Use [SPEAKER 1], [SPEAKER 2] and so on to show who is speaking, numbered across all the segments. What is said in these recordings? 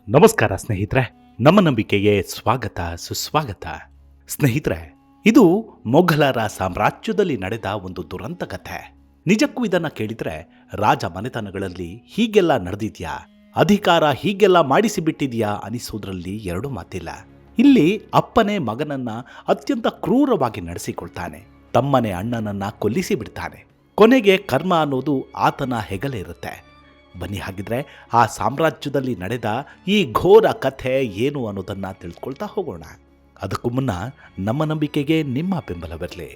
[SPEAKER 1] ನಮಸ್ಕಾರ ಸ್ನೇಹಿತರೆ, ನಮ್ಮ ನಂಬಿಕೆಗೆ ಸ್ವಾಗತ ಸುಸ್ವಾಗತ. ಸ್ನೇಹಿತರೆ, ಇದು ಮೊಘಲರ ಸಾಮ್ರಾಜ್ಯದಲ್ಲಿ ನಡೆದ ಒಂದು ದುರಂತ ಕಥೆ. ನಿಜಕ್ಕೂ ಇದನ್ನ ಕೇಳಿದ್ರೆ ರಾಜ ಮನೆತನಗಳಲ್ಲಿ ಹೀಗೆಲ್ಲ ನಡೆದಿದ್ಯಾ, ಅಧಿಕಾರ ಹೀಗೆಲ್ಲ ಮಾಡಿಸಿಬಿಟ್ಟಿದ್ಯಾ ಅನಿಸೋದ್ರಲ್ಲಿ ಎರಡು ಮಾತಿಲ್ಲ. ಇಲ್ಲಿ ಅಪ್ಪನೇ ಮಗನನ್ನ ಅತ್ಯಂತ ಕ್ರೂರವಾಗಿ ನಡೆಸಿಕೊಳ್ತಾನೆ, ತಮ್ಮನೆ ಅಣ್ಣನನ್ನ ಕೊಲ್ಲಿಸಿ ಬಿಡ್ತಾನೆ. ಕೊನೆಗೆ ಕರ್ಮ ಅನ್ನೋದು ಆತನ ಹೆಗಲೇ ಇರುತ್ತೆ. ಬನ್ನಿ ಹಾಗಿದ್ರೆ ಆ ಸಾಮ್ರಾಜ್ಯದಲ್ಲಿ ನಡೆದ ಈ ಘೋರ ಕಥೆ ಏನು ಅನ್ನೋದನ್ನ ತಿಳ್ಕೊಳ್ತಾ ಹೋಗೋಣ. ಅದಕ್ಕೂ ಮುನ್ನ ನಮ್ಮ ನಂಬಿಕೆಗೆ ನಿಮ್ಮ ಬೆಂಬಲವಿರಲಿ.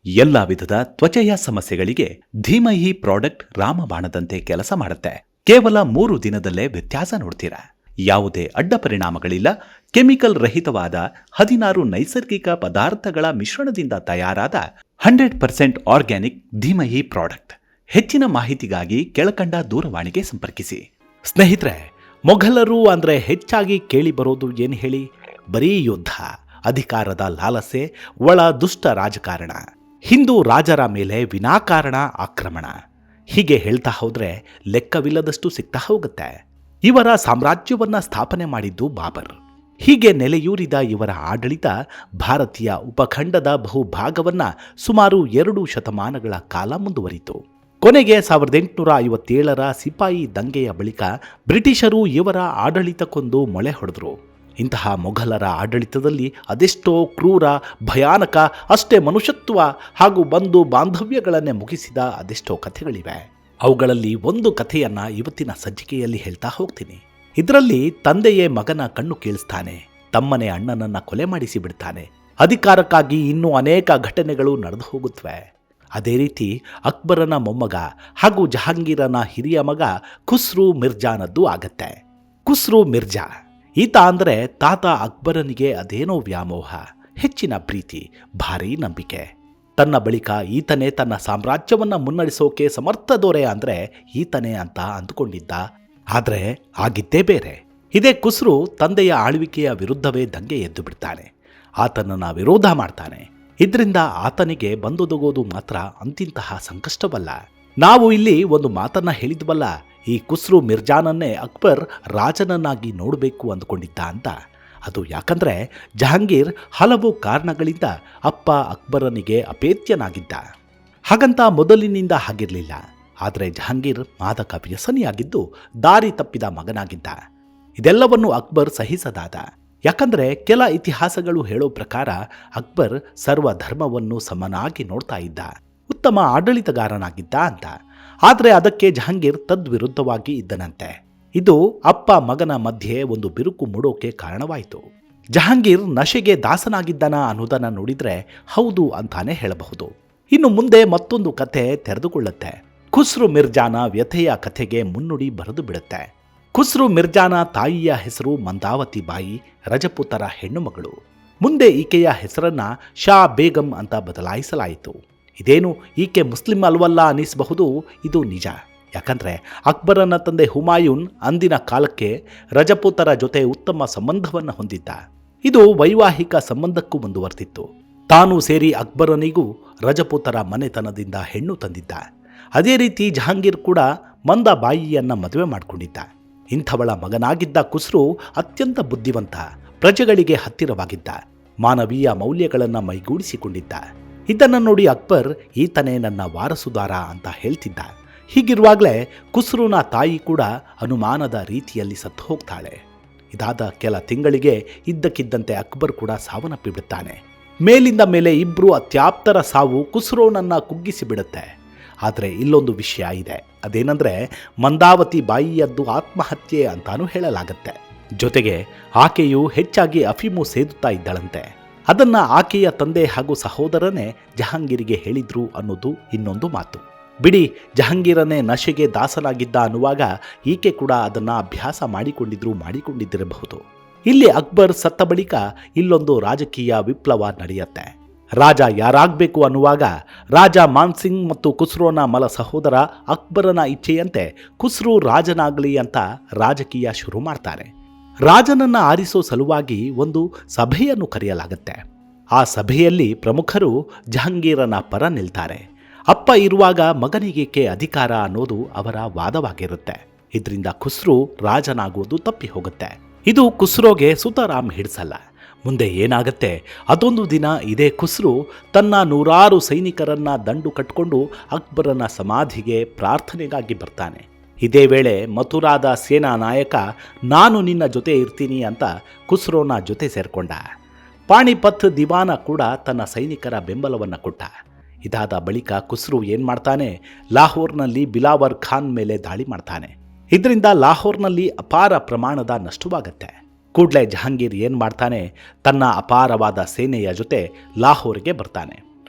[SPEAKER 1] ಎಲ್ಲ ವಿಧದ ತ್ವಚೆಯ ಸಮಸ್ಯೆಗಳಿಗೆ ಧೀಮಹಿ ಪ್ರಾಡಕ್ಟ್ ರಾಮಬಾಣದಂತೆ ಕೆಲಸ ಮಾಡುತ್ತೆ. ಕೇವಲ 3 ದಿನದಲ್ಲೇ ವ್ಯತ್ಯಾಸ ನೋಡ್ತೀರಾ. ಯಾವುದೇ ಅಡ್ಡ ಪರಿಣಾಮಗಳಿಲ್ಲ. ಕೆಮಿಕಲ್ ರಹಿತವಾದ 16 ನೈಸರ್ಗಿಕ ಪದಾರ್ಥಗಳ ಮಿಶ್ರಣದಿಂದ ತಯಾರಾದ 100% ಆರ್ಗ್ಯಾನಿಕ್ ಧೀಮಹಿ ಪ್ರಾಡಕ್ಟ್. ಹೆಚ್ಚಿನ ಮಾಹಿತಿಗಾಗಿ ಕೆಳಕಂಡ ದೂರವಾಣಿಗೆ ಸಂಪರ್ಕಿಸಿ. ಸ್ನೇಹಿತರೆ, ಮೊಘಲರು ಅಂದ್ರೆ ಹೆಚ್ಚಾಗಿ ಕೇಳಿ ಬರೋದು ಏನು ಹೇಳಿ? ಬರೀ ಯುದ್ಧ, ಅಧಿಕಾರದ ಲಾಲಸೆ, ಒಳ ದುಷ್ಟ ರಾಜಕಾರಣ, ಹಿಂದೂ ರಾಜರ ಮೇಲೆ ವಿನಾಕಾರಣ ಆಕ್ರಮಣ. ಹೀಗೆ ಹೇಳ್ತಾ ಹೋದ್ರೆ ಲೆಕ್ಕವಿಲ್ಲದಷ್ಟು ಸಿಗ್ತಾ ಹೋಗುತ್ತೆ. ಇವರ ಸಾಮ್ರಾಜ್ಯವನ್ನ ಸ್ಥಾಪನೆ ಮಾಡಿದ್ದು ಬಾಬರ್. ಹೀಗೆ ನೆಲೆಯೂರಿದ ಇವರ ಆಡಳಿತ ಭಾರತೀಯ ಉಪಖಂಡದ ಬಹುಭಾಗವನ್ನ ಸುಮಾರು 2 ಶತಮಾನಗಳ ಕಾಲ ಮುಂದುವರಿತು. ಕೊನೆಗೆ 1857ರ ಸಿಪಾಯಿ ದಂಗೆಯ ಬಳಿಕ ಬ್ರಿಟಿಷರು ಇವರ ಆಡಳಿತಕ್ಕೊಂದು ಮೊಳೆ ಹೊಡೆದರು. ಇಂತಹ ಮೊಘಲರ ಆಡಳಿತದಲ್ಲಿ ಅದೆಷ್ಟೋ ಕ್ರೂರ, ಭಯಾನಕ, ಅಷ್ಟೇ ಮನುಷ್ಯತ್ವ ಹಾಗೂ ಬಂಧು ಬಾಂಧವ್ಯಗಳನ್ನೇ ಮುಗಿಸಿದ ಅದೆಷ್ಟೋ ಕಥೆಗಳಿವೆ. ಅವುಗಳಲ್ಲಿ ಒಂದು ಕಥೆಯನ್ನ ಇವತ್ತಿನ ಸಂಚಿಕೆಯಲ್ಲಿ ಹೇಳ್ತಾ ಹೋಗ್ತೀನಿ. ಇದರಲ್ಲಿ ತಂದೆಯೇ ಮಗನ ಕಣ್ಣು ಕೀಳಿಸ್ತಾನೆ, ತಮ್ಮನೇ ಅಣ್ಣನನ್ನ ಕೊಲೆ ಮಾಡಿಸಿ ಬಿಡ್ತಾನೆ. ಅಧಿಕಾರಕ್ಕಾಗಿ ಇನ್ನೂ ಅನೇಕ ಘಟನೆಗಳು ನಡೆದು ಹೋಗುತ್ತವೆ. ಅದೇ ರೀತಿ ಅಕ್ಬರನ ಮೊಮ್ಮಗ ಹಾಗೂ ಜಹಾಂಗೀರನ ಹಿರಿಯ ಮಗ ಖುಸ್ರು ಮಿರ್ಜಾನದ್ದು ಆಗತ್ತೆ. ಖುಸ್ರು ಮಿರ್ಜಾ ಈತ ಅಂದರೆ ತಾತ ಅಕ್ಬರನಿಗೆ ಅದೇನೋ ವ್ಯಾಮೋಹ, ಹೆಚ್ಚಿನ ಪ್ರೀತಿ, ಭಾರೀ ನಂಬಿಕೆ. ತನ್ನ ಬಳಿಕ ಈತನೇ ತನ್ನ ಸಾಮ್ರಾಜ್ಯವನ್ನ ಮುನ್ನಡೆಸೋಕೆ ಸಮರ್ಥ ದೊರೆ ಅಂದರೆ ಈತನೇ ಅಂತ ಅಂದುಕೊಂಡಿದ್ದ. ಆದರೆ ಆಗಿದ್ದೇ ಬೇರೆ. ಇದೇ ಖುಸ್ರು ತಂದೆಯ ಆಳ್ವಿಕೆಯ ವಿರುದ್ಧವೇ ದಂಗೆ ಎದ್ದು ಬಿಡ್ತಾನೆ, ಆತನನ್ನ ವಿರೋಧ ಮಾಡ್ತಾನೆ. ಇದರಿಂದ ಆತನಿಗೆ ಬಂದೊದಗೋದು ಮಾತ್ರ ಅಂತಿಂತಹ ಸಂಕಷ್ಟವಲ್ಲ. ನಾವು ಇಲ್ಲಿ ಒಂದು ಮಾತನ್ನ ಹೇಳಿದ್ವಲ್ಲ, ಈ ಖುಸ್ರು ಮಿರ್ಜಾನನ್ನೇ ಅಕ್ಬರ್ ರಾಜನನ್ನಾಗಿ ನೋಡಬೇಕು ಅಂದುಕೊಂಡಿದ್ದ ಅಂತ. ಅದು ಯಾಕಂದ್ರೆ ಜಹಾಂಗೀರ್ ಹಲವು ಕಾರಣಗಳಿಂದ ಅಪ್ಪ ಅಕ್ಬರನಿಗೆ ಅಪೇತ್ಯನಾಗಿದ್ದ. ಹಾಗಂತ ಮೊದಲಿನಿಂದ ಹಾಗಿರಲಿಲ್ಲ. ಆದರೆ ಜಹಾಂಗೀರ್ ಮಾದಕ ವ್ಯಸನಿಯಾಗಿದ್ದು ದಾರಿ ತಪ್ಪಿದ ಮಗನಾಗಿದ್ದ. ಇದೆಲ್ಲವನ್ನು ಅಕ್ಬರ್ ಸಹಿಸದಾದ. ಯಾಕಂದ್ರೆ ಕೆಲ ಇತಿಹಾಸಗಳು ಹೇಳೋ ಪ್ರಕಾರ ಅಕ್ಬರ್ ಸರ್ವ ಧರ್ಮವನ್ನು ಸಮನಾಗಿ ನೋಡ್ತಾ ಇದ್ದ, ಉತ್ತಮ ಆಡಳಿತಗಾರನಾಗಿದ್ದ ಅಂತ. ಆದರೆ ಅದಕ್ಕೆ ಜಹಾಂಗೀರ್ ತದ್ವಿರುದ್ಧವಾಗಿ ಇದ್ದನಂತೆ. ಇದು ಅಪ್ಪ ಮಗನ ಮಧ್ಯೆ ಒಂದು ಬಿರುಕು ಮೂಡೋಕೆ ಕಾರಣವಾಯಿತು. ಜಹಾಂಗೀರ್ ನಶೆಗೆ ದಾಸನಾಗಿದ್ದನ ಅನ್ನೋದನ್ನ ನೋಡಿದ್ರೆ ಹೌದು ಅಂತಾನೆ ಹೇಳಬಹುದು. ಇನ್ನು ಮುಂದೆ ಮತ್ತೊಂದು ಕಥೆ ತೆರೆದುಕೊಳ್ಳುತ್ತೆ. ಖುಸ್ರು ಮಿರ್ಜಾನ ವ್ಯಥೆಯ ಕಥೆಗೆ ಮುನ್ನುಡಿ ಬರೆದು ಬಿಡುತ್ತೆ. ಖುಸ್ರು ಮಿರ್ಜಾನ ತಾಯಿಯ ಹೆಸರು ಮಂದಾವತಿ ಬಾಯಿ, ರಜಪೂತರ ಹೆಣ್ಣು ಮಗಳು. ಮುಂದೆ ಈಕೆಯ ಹೆಸರನ್ನ ಶಾ ಬೇಗಂ ಅಂತ ಬದಲಾಯಿಸಲಾಯಿತು. ಇದೇನು ಈಕೆ ಮುಸ್ಲಿಂ ಅಲ್ವಲ್ಲ ಅನ್ನಿಸಬಹುದು. ಇದು ನಿಜ. ಯಾಕಂದ್ರೆ ಅಕ್ಬರನ ತಂದೆ ಹುಮಾಯೂನ್ ಅಂದಿನ ಕಾಲಕ್ಕೆ ರಜಪೂತರ ಜೊತೆ ಉತ್ತಮ ಸಂಬಂಧವನ್ನು ಹೊಂದಿದ್ದ. ಇದು ವೈವಾಹಿಕ ಸಂಬಂಧಕ್ಕೂ ಮುಂದುವರೆದಿತ್ತು. ತಾನು ಸೇರಿ ಅಕ್ಬರನಿಗೂ ರಜಪೂತರ ಮನೆತನದಿಂದ ಹೆಣ್ಣು ತಂದಿದ್ದ. ಅದೇ ರೀತಿ ಜಹಾಂಗೀರ್ ಕೂಡ ಮಂದಬಾಯಿಯನ್ನ ಮದುವೆ ಮಾಡಿಕೊಂಡಿದ್ದ. ಇಂಥವಳ ಮಗನಾಗಿದ್ದ ಖುಸ್ರು ಅತ್ಯಂತ ಬುದ್ಧಿವಂತ, ಪ್ರಜೆಗಳಿಗೆ ಹತ್ತಿರವಾಗಿದ್ದ, ಮಾನವೀಯ ಮೌಲ್ಯಗಳನ್ನು ಮೈಗೂಡಿಸಿಕೊಂಡಿದ್ದ. ಇದನ್ನು ನೋಡಿ ಅಕ್ಬರ್ ಈತನೇ ನನ್ನ ವಾರಸುದಾರ ಅಂತ ಹೇಳ್ತಿದ್ದ. ಹೀಗಿರುವಾಗಲೇ ಖುಸ್ರುನ ತಾಯಿ ಕೂಡ ಅನುಮಾನದ ರೀತಿಯಲ್ಲಿ ಸತ್ತು ಹೋಗ್ತಾಳೆ. ಇದಾದ ಕೆಲ ತಿಂಗಳಿಗೆ ಇದ್ದಕ್ಕಿದ್ದಂತೆ ಅಕ್ಬರ್ ಕೂಡ ಸಾವನ್ನಪ್ಪಿಬಿಡುತ್ತಾನೆ. ಮೇಲಿಂದ ಮೇಲೆ ಇಬ್ರು ಅತ್ಯಾಪ್ತರ ಸಾವು ಖುಸ್ರೋನನ್ನ ಕುಗ್ಗಿಸಿ ಬಿಡುತ್ತೆ. ಆದರೆ ಇಲ್ಲೊಂದು ವಿಷಯ ಇದೆ. ಅದೇನೆಂದರೆ ಮಂದಾವತಿ ಬಾಯಿಯದ್ದು ಆತ್ಮಹತ್ಯೆ ಅಂತಾನೂ ಹೇಳಲಾಗತ್ತೆ. ಜೊತೆಗೆ ಆಕೆಯು ಹೆಚ್ಚಾಗಿ ಅಫೀಮು ಸೇದುತ್ತಾ ಇದ್ದಳಂತೆ. ಅದನ್ನ ಆಕೆಯ ತಂದೆ ಹಾಗೂ ಸಹೋದರನೇ ಜಹಾಂಗೀರಿಗೆ ಹೇಳಿದ್ರು ಅನ್ನೋದು ಇನ್ನೊಂದು ಮಾತು. ಬಿಡಿ, ಜಹಾಂಗೀರನೇ ನಶೆಗೆ ದಾಸನಾಗಿದ್ದ ಅನ್ನುವಾಗ ಈಕೆ ಕೂಡ ಅದನ್ನ ಅಭ್ಯಾಸ ಮಾಡಿಕೊಂಡಿದ್ದಿರಬಹುದು. ಇಲ್ಲಿ ಅಕ್ಬರ್ ಸತ್ತ ಬಳಿಕ ಇಲ್ಲೊಂದು ರಾಜಕೀಯ ವಿಪ್ಲವ ನಡೆಯುತ್ತೆ. ರಾಜ ಯಾರಾಗಬೇಕು ಅನ್ನುವಾಗ ರಾಜ ಮಾನ್ಸಿಂಗ್ ಮತ್ತು ಖುಸ್ರೋನ ಮಲ ಸಹೋದರ ಅಕ್ಬರನ ಇಚ್ಛೆಯಂತೆ ಖುಸ್ರು ರಾಜನಾಗಲಿ ಅಂತ ರಾಜಕೀಯ ಶುರು ಮಾಡ್ತಾರೆ. ರಾಜನನ್ನ ಆರಿಸೋ ಸಲುವಾಗಿ ಒಂದು ಸಭೆಯನ್ನು ಕರೆಯಲಾಗುತ್ತೆ. ಆ ಸಭೆಯಲ್ಲಿ ಪ್ರಮುಖರು ಜಹಾಂಗೀರನ ಪರ ನಿಲ್ತಾರೆ. ಅಪ್ಪ ಇರುವಾಗ ಮಗನಿಗೇಕೆ ಅಧಿಕಾರ ಅನ್ನೋದು ಅವರ ವಾದವಾಗಿರುತ್ತೆ. ಇದರಿಂದ ಖುಸ್ರು ರಾಜನಾಗುವುದು ತಪ್ಪಿ ಹೋಗುತ್ತೆ. ಇದು ಖುಸ್ರೋಗೆ ಸುತರಾಮ್ ಹಿಡಿಸಲ್ಲ. ಮುಂದೆ ಏನಾಗತ್ತೆ, ಅದೊಂದು ದಿನ ಇದೇ ಖುಸ್ರು ತನ್ನ 100 ಸೈನಿಕರನ್ನ ದಂಡು ಕಟ್ಕೊಂಡು ಅಕ್ಬರನ ಸಮಾಧಿಗೆ ಪ್ರಾರ್ಥನೆಗಾಗಿ ಬರ್ತಾನೆ. ಇದೇ ವೇಳೆ ಮಥುರಾದ ಸೇನಾ ನಾಯಕ ನಾನು ನಿನ್ನ ಜೊತೆ ಇರ್ತೀನಿ ಅಂತ ಖುಸ್ರೋನ ಜೊತೆ ಸೇರ್ಕೊಂಡ. ಪಾಣಿಪತ್ ದಿವಾನ ಕೂಡ ತನ್ನ ಸೈನಿಕರ ಬೆಂಬಲವನ್ನು ಕೊಟ್ಟ. ಇದಾದ ಬಳಿಕ ಖುಸ್ರು ಏನು ಮಾಡ್ತಾನೆ, ಲಾಹೋರ್ನಲ್ಲಿ ಬಿಲಾವರ್ ಖಾನ್ ಮೇಲೆ ದಾಳಿ ಮಾಡ್ತಾನೆ. ಇದರಿಂದ ಲಾಹೋರ್ನಲ್ಲಿ ಅಪಾರ ಪ್ರಮಾಣದ ನಷ್ಟವಾಗತ್ತೆ. ಕೂಡಲೇ ಜಹಾಂಗೀರ್ ಏನು ಮಾಡ್ತಾನೆ, ತನ್ನ ಅಪಾರವಾದ ಸೇನೆಯ ಜೊತೆ ಲಾಹೋರ್ಗೆ ಬರ್ತಾನೆ.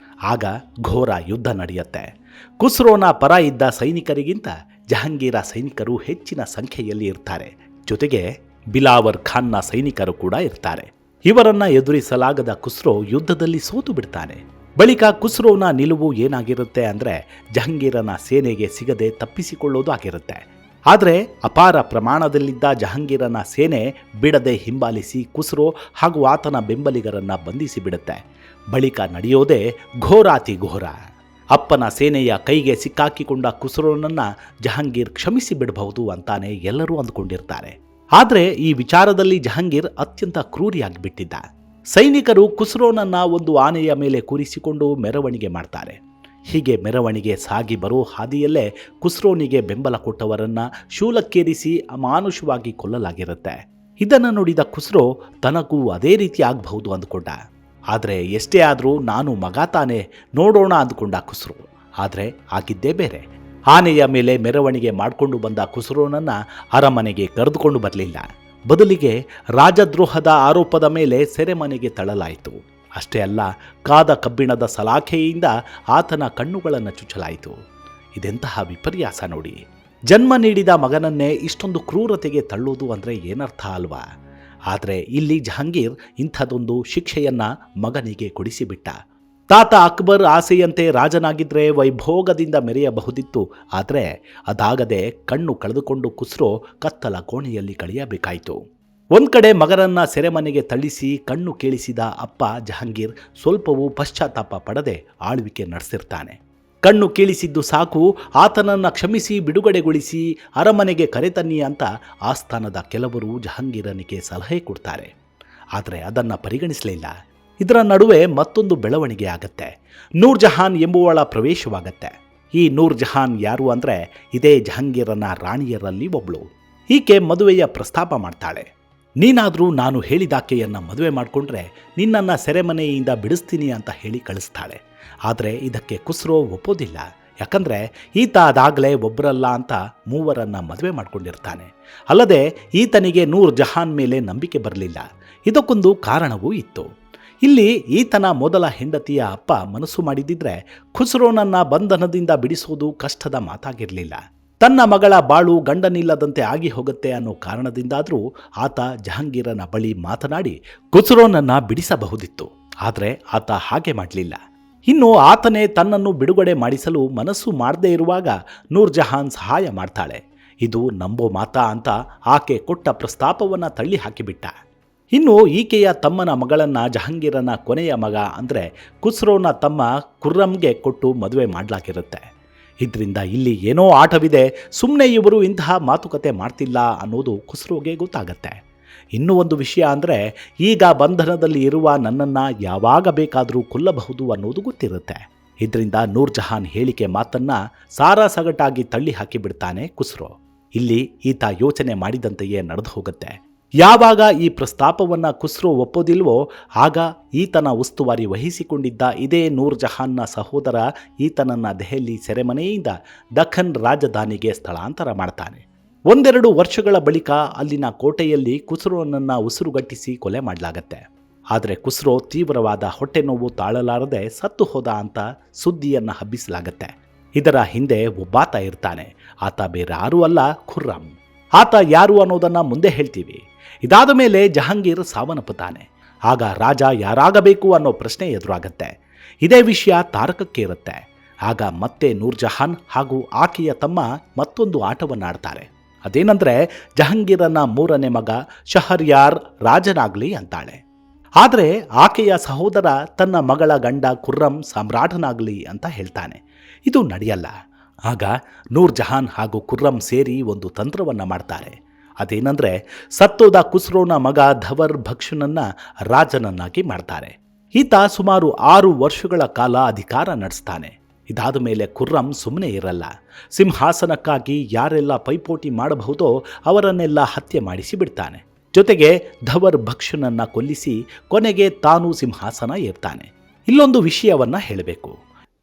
[SPEAKER 1] ಆಗ ಘೋರ ಯುದ್ಧ ನಡೆಯುತ್ತೆ. ಖುಸ್ರೋನ ಪರ ಇದ್ದ ಸೈನಿಕರಿಗಿಂತ ಜಹಾಂಗೀರ ಸೈನಿಕರು ಹೆಚ್ಚಿನ ಸಂಖ್ಯೆಯಲ್ಲಿ ಇರ್ತಾರೆ. ಜೊತೆಗೆ ಬಿಲಾವರ್ ಖಾನ್ನ ಸೈನಿಕರು ಕೂಡ ಇರ್ತಾರೆ. ಇವರನ್ನ ಎದುರಿಸಲಾಗದ ಖುಸ್ರೋ ಯುದ್ಧದಲ್ಲಿ ಸೋತು ಬಿಡ್ತಾನೆ. ಬಳಿಕ ಖುಸ್ರೋನ ನಿಲುವು ಏನಾಗಿರುತ್ತೆ ಅಂದರೆ ಜಹಾಂಗೀರನ ಸೇನೆಗೆ ಸಿಗದೆ ತಪ್ಪಿಸಿಕೊಳ್ಳೋದು ಆಗಿರುತ್ತೆ. ಆದರೆ ಅಪಾರ ಪ್ರಮಾಣದಲ್ಲಿದ್ದ ಜಹಾಂಗೀರನ ಸೇನೆ ಬಿಡದೆ ಹಿಂಬಾಲಿಸಿ ಖುಸ್ರೋ ಹಾಗೂ ಆತನ ಬೆಂಬಲಿಗರನ್ನ ಬಂಧಿಸಿ ಬಿಡುತ್ತೆ. ಬಳಿಕ ನಡೆಯೋದೇ ಘೋರಾತಿ ಘೋರ. ಅಪ್ಪನ ಸೇನೆಯ ಕೈಗೆ ಸಿಕ್ಕಾಕಿಕೊಂಡ ಖುಸ್ರೋನನ್ನ ಜಹಾಂಗೀರ್ ಕ್ಷಮಿಸಿ ಬಿಡಬಹುದು ಅಂತಾನೆ ಎಲ್ಲರೂ ಅಂದುಕೊಂಡಿರ್ತಾರೆ. ಆದರೆ ಈ ವಿಚಾರದಲ್ಲಿ ಜಹಾಂಗೀರ್ ಅತ್ಯಂತ ಕ್ರೂರಿಯಾಗಿಬಿಟ್ಟಿದ್ದ. ಸೈನಿಕರು ಖುಸ್ರೋನನ್ನ ಒಂದು ಆನೆಯ ಮೇಲೆ ಕೂರಿಸಿಕೊಂಡು ಮೆರವಣಿಗೆ ಮಾಡ್ತಾರೆ. ಹೀಗೆ ಮೆರವಣಿಗೆ ಸಾಗಿ ಬರೋ ಹಾದಿಯಲ್ಲೇ ಖುಸ್ರೋನಿಗೆ ಬೆಂಬಲ ಕೊಟ್ಟವರನ್ನ ಶೂಲಕ್ಕೇರಿಸಿ ಅಮಾನುಷವಾಗಿ ಕೊಲ್ಲಲಾಗಿರುತ್ತೆ. ಇದನ್ನು ನೋಡಿದ ಖುಸ್ರೋ ತನಗೂ ಅದೇ ರೀತಿ ಆಗಬಹುದು ಅಂದುಕೊಂಡ. ಆದರೆ ಎಷ್ಟೇ ಆದರೂ ನಾನು ಮಗ ತಾನೆ, ನೋಡೋಣ ಅಂದುಕೊಂಡ ಖುಸ್ರೋ. ಆದರೆ ಆಗಿದ್ದೇ ಬೇರೆ. ಆನೆಯ ಮೇಲೆ ಮೆರವಣಿಗೆ ಮಾಡಿಕೊಂಡು ಬಂದ ಖುಸ್ರೋನನ್ನ ಅರಮನೆಗೆ ಕರೆದುಕೊಂಡು ಬರಲಿಲ್ಲ. ಬದಲಿಗೆ ರಾಜದ್ರೋಹದ ಆರೋಪದ ಮೇಲೆ ಸೆರೆಮನೆಗೆ ತಳ್ಳಲಾಯಿತು. ಅಷ್ಟೇ ಅಲ್ಲ, ಕಾದ ಕಬ್ಬಿಣದ ಸಲಾಖೆಯಿಂದ ಆತನ ಕಣ್ಣುಗಳನ್ನು ಚುಚ್ಚಲಾಯಿತು. ಇದೆಂತಹ ವಿಪರ್ಯಾಸ ನೋಡಿ. ಜನ್ಮ ನೀಡಿದ ಮಗನನ್ನೇ ಇಷ್ಟೊಂದು ಕ್ರೂರತೆಗೆ ತಳ್ಳೋದು ಅಂದರೆ ಏನರ್ಥ ಅಲ್ವಾ? ಆದರೆ ಇಲ್ಲಿ ಜಹಾಂಗೀರ್ ಇಂಥದೊಂದು ಶಿಕ್ಷೆಯನ್ನ ಮಗನಿಗೆ ಕೊಡಿಸಿಬಿಟ್ಟ. ತಾತ ಅಕ್ಬರ್ ಆಸೆಯಂತೆ ರಾಜನಾಗಿದ್ರೆ ವೈಭೋಗದಿಂದ ಮೆರೆಯಬಹುದಿತ್ತು. ಆದರೆ ಅದಾಗದೆ ಕಣ್ಣು ಕಳೆದುಕೊಂಡು ಖುಸ್ರೋ ಕತ್ತಲ ಕೋಣೆಯಲ್ಲಿ ಕಳೆಯಬೇಕಾಯಿತು. ಒಂದ್ ಕಡೆ ಮಗನನ್ನ ಸೆರೆಮನೆಗೆ ತಳ್ಳಿಸಿ ಕಣ್ಣು ಕೇಳಿಸಿದ ಅಪ್ಪ ಜಹಾಂಗೀರ್ ಸ್ವಲ್ಪವೂ ಪಶ್ಚಾತ್ತಾಪ ಪಡದೆ ಆಳ್ವಿಕೆ ನಡೆಸಿರ್ತಾನೆ. ಕಣ್ಣು ಕೇಳಿಸಿದ್ದು ಸಾಕು, ಆತನನ್ನ ಕ್ಷಮಿಸಿ ಬಿಡುಗಡೆಗೊಳಿಸಿ ಅರಮನೆಗೆ ಕರೆತನ್ನಿ ಅಂತ ಆಸ್ಥಾನದ ಕೆಲವರು ಜಹಾಂಗೀರನಿಗೆ ಸಲಹೆ ಕೊಡ್ತಾರೆ. ಆದರೆ ಅದನ್ನು ಪರಿಗಣಿಸಲಿಲ್ಲ. ಇದರ ನಡುವೆ ಮತ್ತೊಂದು ಬೆಳವಣಿಗೆ ಆಗತ್ತೆ. ನೂರ್ ಜಹಾನ್ ಎಂಬುವಳ ಪ್ರವೇಶವಾಗತ್ತೆ. ಈ ನೂರ್ ಜಹಾನ್ ಯಾರು ಅಂದರೆ ಇದೇ ಜಹಾಂಗೀರನ ರಾಣಿಯರಲ್ಲಿ ಒಬ್ಳು. ಈಕೆ ಮದುವೆಯ ಪ್ರಸ್ತಾಪ ಮಾಡ್ತಾಳೆ. ನೀನಾದರೂ ನಾನು ಹೇಳಿದಾಕೆಯನ್ನು ಮದುವೆ ಮಾಡಿಕೊಂಡ್ರೆ ನಿನ್ನನ್ನು ಸೆರೆಮನೆಯಿಂದ ಬಿಡಿಸ್ತೀನಿ ಅಂತ ಹೇಳಿ ಕಳಿಸ್ತಾಳೆ. ಆದರೆ ಇದಕ್ಕೆ ಖುಸ್ರೋ ಒಪ್ಪೋದಿಲ್ಲ. ಯಾಕಂದರೆ ಈತ ಅದಾಗಲೇ ಒಬ್ಬರಲ್ಲ ಅಂತ 3 ಮದುವೆ ಮಾಡಿಕೊಂಡಿರ್ತಾನೆ. ಅಲ್ಲದೆ ಈತನಿಗೆ ನೂರ್ ಜಹಾನ್ ಮೇಲೆ ನಂಬಿಕೆ ಬರಲಿಲ್ಲ. ಇದಕ್ಕೊಂದು ಕಾರಣವೂ ಇತ್ತು. ಇಲ್ಲಿ ಈತನ ಮೊದಲ ಹೆಂಡತಿಯ ಅಪ್ಪ ಮನಸ್ಸು ಮಾಡಿದಿದ್ರೆ ಖುಸ್ರೋನನ್ನ ಬಂಧನದಿಂದ ಬಿಡಿಸೋದು ಕಷ್ಟದ ಮಾತಾಗಿರಲಿಲ್ಲ. ತನ್ನ ಮಗಳ ಬಾಳು ಗಂಡನಿಲ್ಲದಂತೆ ಆಗಿ ಹೋಗುತ್ತೆ ಅನ್ನೋ ಕಾರಣದಿಂದಾದರೂ ಆತ ಜಹಾಂಗೀರನ ಬಳಿ ಮಾತನಾಡಿ ಖುಸ್ರೋನನ್ನ ಬಿಡಿಸಬಹುದಿತ್ತು. ಆದರೆ ಆತ ಹಾಗೆ ಮಾಡಲಿಲ್ಲ. ಇನ್ನು ಆತನೇ ತನ್ನನ್ನು ಬಿಡುಗಡೆ ಮಾಡಿಸಲು ಮನಸ್ಸು ಮಾಡದೇ ಇರುವಾಗ ನೂರ್ ಜಹಾನ್ ಸಹಾಯ ಮಾಡ್ತಾಳೆ. ಇದು ನಂಬೋ ಮಾತಾ ಅಂತ ಆಕೆ ಕೊಟ್ಟ ಪ್ರಸ್ತಾಪವನ್ನು ತಳ್ಳಿ ಹಾಕಿಬಿಟ್ಟ. ಇನ್ನು ಈಕೆಯ ತಮ್ಮನ ಮಗಳನ್ನ ಜಹಾಂಗೀರನ ಕೊನೆಯ ಮಗ ಅಂದರೆ ಖುಸ್ರೋನ ತಮ್ಮ ಖುರ್ರಂಗೆ ಕೊಟ್ಟು ಮದುವೆ ಮಾಡಲಾಗಿರುತ್ತೆ. ಇದರಿಂದ ಇಲ್ಲಿ ಏನೋ ಆಟವಿದೆ, ಸುಮ್ಮನೆ ಇವರು ಇಂತಹ ಮಾತುಕತೆ ಮಾಡ್ತಿಲ್ಲ ಅನ್ನೋದು ಖುಸ್ರೋಗೆ ಗೊತ್ತಾಗತ್ತೆ. ಇನ್ನೂ ಒಂದು ವಿಷಯ ಅಂದರೆ ಈಗ ಬಂಧನದಲ್ಲಿ ಇರುವ ನನ್ನನ್ನು ಯಾವಾಗ ಬೇಕಾದರೂ ಕೊಲ್ಲಬಹುದು ಅನ್ನೋದು ಗೊತ್ತಿರುತ್ತೆ. ಇದರಿಂದ ನೂರ್ ಜಹಾನ್ ಹೇಳಿಕೆ ಮಾತನ್ನು ಸಾರಾಸಗಟಾಗಿ ತಳ್ಳಿ ಹಾಕಿಬಿಡ್ತಾನೆ ಖುಸ್ರೋ. ಇಲ್ಲಿ ಈತ ಯೋಚನೆ ಮಾಡಿದಂತೆಯೇ ನಡೆದು ಹೋಗುತ್ತೆ. ಯಾವಾಗ ಈ ಪ್ರಸ್ತಾಪವನ್ನು ಖುಸ್ರೋ ಒಪ್ಪೋದಿಲ್ವೋ ಆಗ ಈತನ ಉಸ್ತುವಾರಿ ವಹಿಸಿಕೊಂಡಿದ್ದ ಇದೇ ನೂರ್ ಜಹಾನ್ನ ಸಹೋದರ ಈತನನ್ನ ದೆಹಲಿ ಸೆರೆಮನೆಯಿಂದ ದಖನ್ ರಾಜಧಾನಿಗೆ ಸ್ಥಳಾಂತರ ಮಾಡ್ತಾನೆ. 1-2 ವರ್ಷಗಳ ಬಳಿಕ ಅಲ್ಲಿನ ಕೋಟೆಯಲ್ಲಿ ಖುಸ್ರೋನನ್ನ ಉಸಿರುಗಟ್ಟಿಸಿ ಕೊಲೆ ಮಾಡಲಾಗತ್ತೆ. ಆದರೆ ಖುಸ್ರೋ ತೀವ್ರವಾದ ಹೊಟ್ಟೆ ನೋವು ತಾಳಲಾರದೆ ಸತ್ತು ಹೋದ ಅಂತ ಸುದ್ದಿಯನ್ನು ಹಬ್ಬಿಸಲಾಗತ್ತೆ. ಇದರ ಹಿಂದೆ ಒಬ್ಬಾತ ಇರ್ತಾನೆ. ಆತ ಬೇರೆ ಯಾರೂ ಅಲ್ಲ, ಖುರ್ರಂ. ಆತ ಯಾರು ಅನ್ನೋದನ್ನು ಮುಂದೆ ಹೇಳ್ತೀವಿ. ಇದಾದ ಮೇಲೆ ಜಹಾಂಗೀರ್ ಸಾವನ್ನಪ್ಪುತ್ತಾನೆ. ಆಗ ರಾಜ ಯಾರಾಗಬೇಕು ಅನ್ನೋ ಪ್ರಶ್ನೆ ಎದುರಾಗತ್ತೆ. ಇದೇ ವಿಷಯ ತಾರಕಕ್ಕೆ ಇರುತ್ತೆ. ಆಗ ಮತ್ತೆ ನೂರ್ ಜಹಾನ್ ಹಾಗೂ ಆಕೆಯ ತಮ್ಮ ಮತ್ತೊಂದು ಆಟವನ್ನಾಡ್ತಾರೆ. ಅದೇನೆಂದರೆ ಜಹಾಂಗೀರನ 3ನೇ ಮಗ ಶಹರ್ಯಾರ್ ರಾಜನಾಗ್ಲಿ ಅಂತಾಳೆ. ಆದರೆ ಆಕೆಯ ಸಹೋದರ ತನ್ನ ಮಗಳ ಗಂಡ ಖುರ್ರಂ ಸಾಮ್ರಾಟನಾಗಲಿ ಅಂತ ಹೇಳ್ತಾನೆ. ಇದು ನಡೆಯಲ್ಲ. ಆಗ ನೂರ್ ಜಹಾನ್ ಹಾಗೂ ಖುರ್ರಂ ಸೇರಿ ಒಂದು ತಂತ್ರವನ್ನ ಮಾಡ್ತಾರೆ. ಅದೇನೆಂದ್ರೆ ಸತ್ತೋದ ಖುಸ್ರೋನ ಮಗ ಧವರ್ ಭಕ್ಷನನ್ನ ರಾಜನನ್ನಾಗಿ ಮಾಡ್ತಾರೆ. ಈತ ಸುಮಾರು 6 ವರ್ಷಗಳ ಕಾಲ ಅಧಿಕಾರ ನಡೆಸ್ತಾನೆ. ಇದಾದ ಮೇಲೆ ಖುರ್ರಂ ಸುಮ್ಮನೆ ಇರಲ್ಲ. ಸಿಂಹಾಸನಕ್ಕಾಗಿ ಯಾರೆಲ್ಲ ಪೈಪೋಟಿ ಮಾಡಬಹುದೋ ಅವರನ್ನೆಲ್ಲ ಹತ್ಯೆ ಮಾಡಿಸಿ ಬಿಡ್ತಾನೆ. ಜೊತೆಗೆ ಧವರ್ ಭಕ್ಷನನ್ನ ಕೊಲ್ಲಿಸಿ ಕೊನೆಗೆ ತಾನು ಸಿಂಹಾಸನ ಏರ್ತಾನೆ. ಇಲ್ಲೊಂದು ವಿಷಯವನ್ನ ಹೇಳಬೇಕು.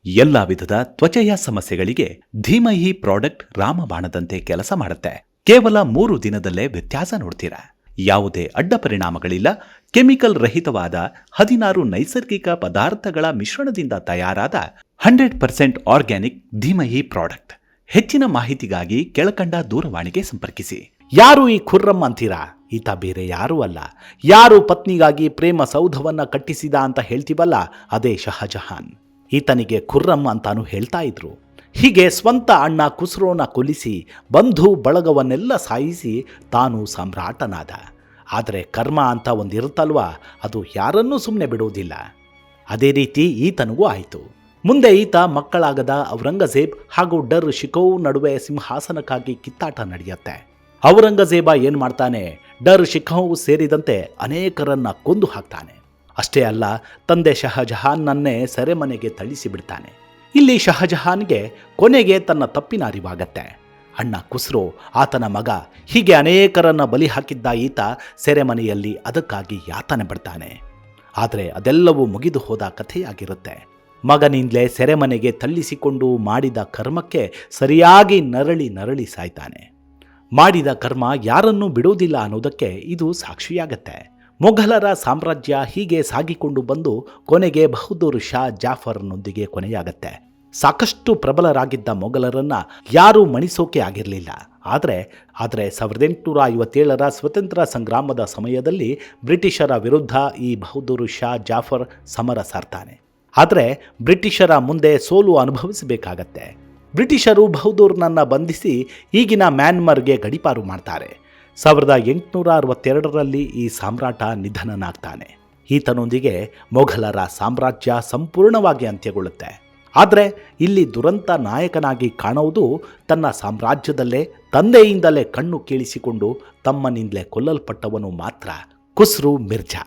[SPEAKER 1] ಎಲ್ಲ ವಿಧದ ತ್ವಚೆಯ ಸಮಸ್ಯೆಗಳಿಗೆ ಧೀಮಹಿ ಪ್ರಾಡಕ್ಟ್ ರಾಮಬಾಣದಂತೆ ಕೆಲಸ ಮಾಡುತ್ತೆ. ಕೇವಲ 3 ದಿನದಲ್ಲೇ ವ್ಯತ್ಯಾಸ ನೋಡ್ತೀರಾ. ಯಾವುದೇ ಅಡ್ಡ ಪರಿಣಾಮಗಳಿಲ್ಲ. ಕೆಮಿಕಲ್ ರಹಿತವಾದ 16 ನೈಸರ್ಗಿಕ ಪದಾರ್ಥಗಳ ಮಿಶ್ರಣದಿಂದ ತಯಾರಾದ 100% ಆರ್ಗ್ಯಾನಿಕ್ ಧೀಮಹಿ ಪ್ರಾಡಕ್ಟ್. ಹೆಚ್ಚಿನ ಮಾಹಿತಿಗಾಗಿ ಕೆಳಕಂಡ ದೂರವಾಣಿಗೆ ಸಂಪರ್ಕಿಸಿ. ಯಾರು ಈ ಖುರ್ರಂ ಅಂತೀರಾ? ಈತ ಬೇರೆ ಯಾರೂ ಅಲ್ಲ. ಯಾರು ಪತ್ನಿಗಾಗಿ ಪ್ರೇಮ ಸೌಧವನ್ನ ಕಟ್ಟಿಸಿದ ಅಂತ ಹೇಳ್ತೀವಲ್ಲ, ಅದೇ ಶಹಜಹಾನ್. ಈತನಿಗೆ ಖುರ್ರಂ ಅಂತಾನು ಹೇಳ್ತಾ ಇದ್ರು. ಹೀಗೆ ಸ್ವಂತ ಅಣ್ಣ ಖುಸ್ರೋನ ಕೊಲ್ಲಿಸಿ ಬಂಧು ಬಳಗವನ್ನೆಲ್ಲ ಸಾಯಿಸಿ ತಾನು ಸಾಮ್ರಾಟನಾದ. ಆದರೆ ಕರ್ಮ ಅಂತ ಒಂದಿರುತ್ತಲ್ವಾ, ಅದು ಯಾರನ್ನೂ ಸುಮ್ಮನೆ ಬಿಡುವುದಿಲ್ಲ. ಅದೇ ರೀತಿ ಈತನಿಗೂ ಆಯಿತು. ಮುಂದೆ ಈತ ಮಕ್ಕಳಾಗದ ಔರಂಗಜೇಬ್ ಹಾಗೂ ಡರ್ ಶಿಕೋವ್ ನಡುವೆ ಸಿಂಹಾಸನಕ್ಕಾಗಿ ಕಿತ್ತಾಟ ನಡೆಯುತ್ತೆ. ಔರಂಗಜೇಬ ಏನು ಮಾಡ್ತಾನೆ, ಡರ್ ಶಿಕೋವ್ ಸೇರಿದಂತೆ ಅನೇಕರನ್ನ ಕೊಂದು ಹಾಕ್ತಾನೆ. ಅಷ್ಟೇ ಅಲ್ಲ, ತಂದೆ ಶಹಜಹಾನ್ನನ್ನೇ ಸೆರೆಮನೆಗೆ ತಳ್ಳಿಸಿಬಿಡ್ತಾನೆ. ಇಲ್ಲಿ ಶಹಜಹಾನ್ಗೆ ಕೊನೆಗೆ ತನ್ನ ತಪ್ಪಿನ ಅರಿವಾಗತ್ತೆ. ಅಣ್ಣ ಖುಸ್ರೋ, ಆತನ ಮಗ, ಹೀಗೆ ಅನೇಕರನ್ನ ಬಲಿ ಹಾಕಿದ್ದ ಈತ ಸೆರೆಮನೆಯಲ್ಲಿ ಅದಕ್ಕಾಗಿ ಯಾತನೆ ಪಡ್ತಾನೆ. ಆದರೆ ಅದೆಲ್ಲವೂ ಮುಗಿದು ಹೋದ ಕಥೆಯಾಗಿರುತ್ತೆ. ಮಗನಿಂದಲೇ ಸೆರೆಮನೆಗೆ ತಳ್ಳಿಸಿಕೊಂಡು ಮಾಡಿದ ಕರ್ಮಕ್ಕೆ ಸರಿಯಾಗಿ ನರಳಿ ಸಾಯ್ತಾನೆ. ಮಾಡಿದ ಕರ್ಮ ಯಾರನ್ನೂ ಬಿಡುವುದಿಲ್ಲ ಅನ್ನೋದಕ್ಕೆ ಇದು ಸಾಕ್ಷಿಯಾಗತ್ತೆ. ಮೊಘಲರ ಸಾಮ್ರಾಜ್ಯ ಹೀಗೆ ಸಾಗಿಕೊಂಡು ಬಂದು ಕೊನೆಗೆ ಬಹದ್ದೂರ್ ಶಾ ಜಾಫರ್ನೊಂದಿಗೆ ಕೊನೆಯಾಗತ್ತೆ. ಸಾಕಷ್ಟು ಪ್ರಬಲರಾಗಿದ್ದ ಮೊಘಲರನ್ನ ಯಾರೂ ಮಣಿಸೋಕೆ ಆಗಿರಲಿಲ್ಲ. ಆದರೆ 1857ರ ಸ್ವತಂತ್ರ ಸಂಗ್ರಾಮದ ಸಮಯದಲ್ಲಿ ಬ್ರಿಟಿಷರ ವಿರುದ್ಧ ಈ ಬಹದ್ದೂರ್ ಶಾ ಜಾಫರ್ ಸಮರ ಸಾರ್ತಾನೆ. ಆದರೆ ಬ್ರಿಟಿಷರ ಮುಂದೆ ಸೋಲು ಅನುಭವಿಸಬೇಕಾಗತ್ತೆ. ಬ್ರಿಟಿಷರು ಬಹದ್ದೂರ್ನನ್ನ ಬಂಧಿಸಿ ಈಗಿನ ಮ್ಯಾನ್ಮಾರ್ಗೆ ಗಡೀಪಾರು ಮಾಡ್ತಾರೆ. 1862ರಲ್ಲಿ ಈ ಸಾಮ್ರಾಟ ನಿಧನನಾಗ್ತಾನೆ. ಈತನೊಂದಿಗೆ ಮೊಘಲರ ಸಾಮ್ರಾಜ್ಯ ಸಂಪೂರ್ಣವಾಗಿ ಅಂತ್ಯಗೊಳ್ಳುತ್ತೆ. ಆದರೆ ಇಲ್ಲಿ ದುರಂತ ನಾಯಕನಾಗಿ ಕಾಣುವುದು ತನ್ನ ಸಾಮ್ರಾಜ್ಯದಲ್ಲೇ ತಂದೆಯಿಂದಲೇ ಕಣ್ಣು ಕೇಳಿಸಿಕೊಂಡು ತಮ್ಮನಿಂದಲೇ ಕೊಲ್ಲಲ್ಪಟ್ಟವನು ಮಾತ್ರ, ಖುಸ್ರು ಮಿರ್ಜಾ.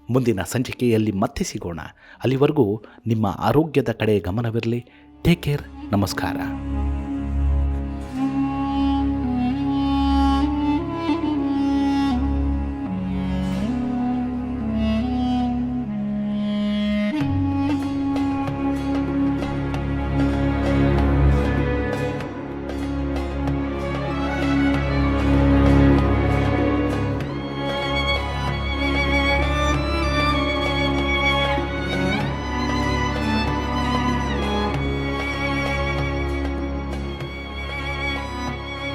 [SPEAKER 1] ಮುಂದಿನ ಸಂಚಿಕೆಯಲ್ಲಿ ಮತ್ತೆ ಸಿಗೋಣ. ಅಲ್ಲಿವರೆಗೂ ನಿಮ್ಮ ಆರೋಗ್ಯದ ಕಡೆ ಗಮನವಿರಲಿ. Take care. ನಮಸ್ಕಾರ.